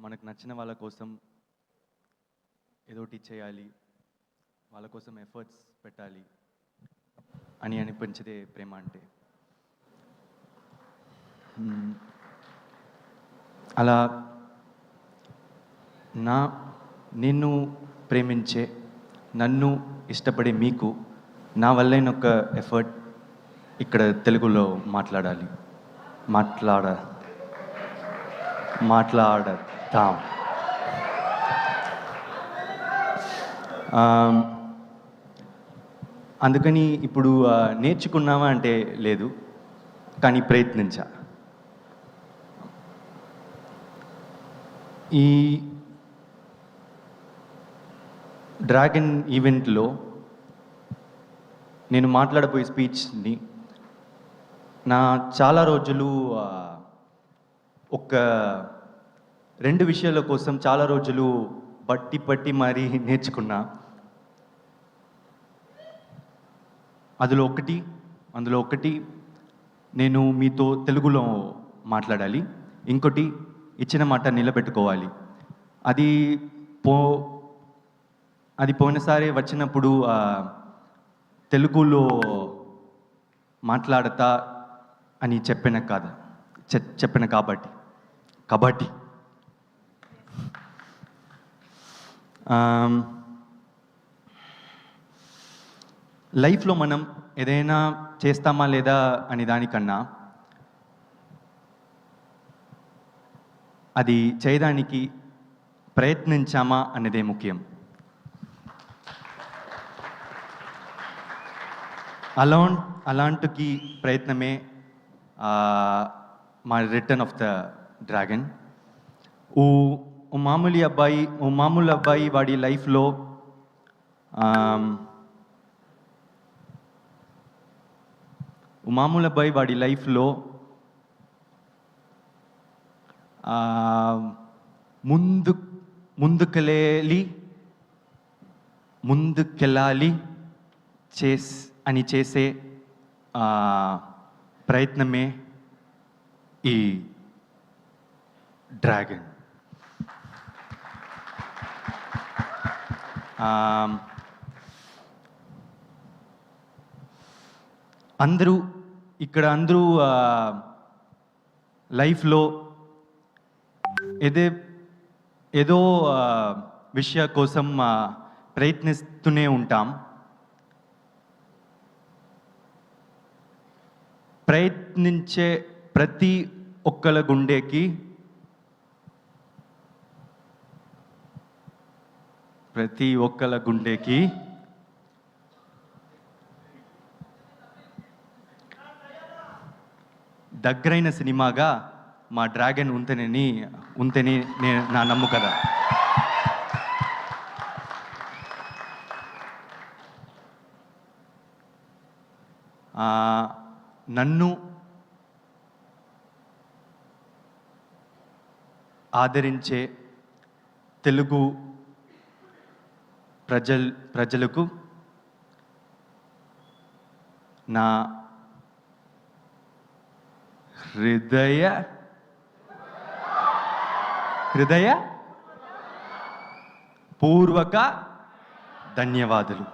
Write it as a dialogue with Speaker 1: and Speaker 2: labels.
Speaker 1: మనకు నచ్చిన వాళ్ళ కోసం ఏదోటి చేయాలి, వాళ్ళ కోసం ఎఫర్ట్స్ పెట్టాలి అని అనిపించదే ప్రేమ అంటే. అలా నిన్ను ప్రేమించే, నన్ను ఇష్టపడే మీకు నా వల్లైన ఒక ఎఫర్ట్ ఇక్కడ తెలుగులో మాట్లాడతాం. అందుకని ఇప్పుడు నేర్చుకున్నావా అంటే లేదు, కానీ ప్రయత్నించా. ఈ డ్రాగన్ ఈవెంట్లో నేను మాట్లాడబోయే స్పీచ్ని నా చాలా రోజులు ఒక 2 విషయాల కోసం చాలా రోజులు బట్టి మరీ నేర్చుకున్నా. అందులో ఒకటి నేను మీతో తెలుగులో మాట్లాడాలి, ఇంకోటి ఇచ్చిన మాట నిలబెట్టుకోవాలి. అది పోయినసారి వచ్చినప్పుడు తెలుగులో మాట్లాడతా అని చెప్పిన కాబట్టి లైఫ్లో మనం ఏదైనా చేస్తామా లేదా అని దానికన్నా అది చేయడానికి ప్రయత్నించామా అనేదే ముఖ్యం. అలాంటి ప్రయత్నమే మా రిటర్న్ ఆఫ్ ద డ్రాగన్. ఓ మామూలు అబ్బాయి వాడి లైఫ్లో ముందుకెళ్ళాలి అని చేసే ప్రయత్నమే ఈ డ్రాగన్. అందరూ లైఫ్లో ఏదో విషయం కోసం ప్రయత్నిస్తూనే ఉంటాం. ప్రయత్నించే ప్రతి ఒక్కల గుండెకి దగ్గరైన సినిమాగా మా డ్రాగన్ ఉంటేనే నా నమ్ముకద. నన్ను ఆదరించే తెలుగు ప్రజలకు నా హృదయ పూర్వక ధన్యవాదాలు.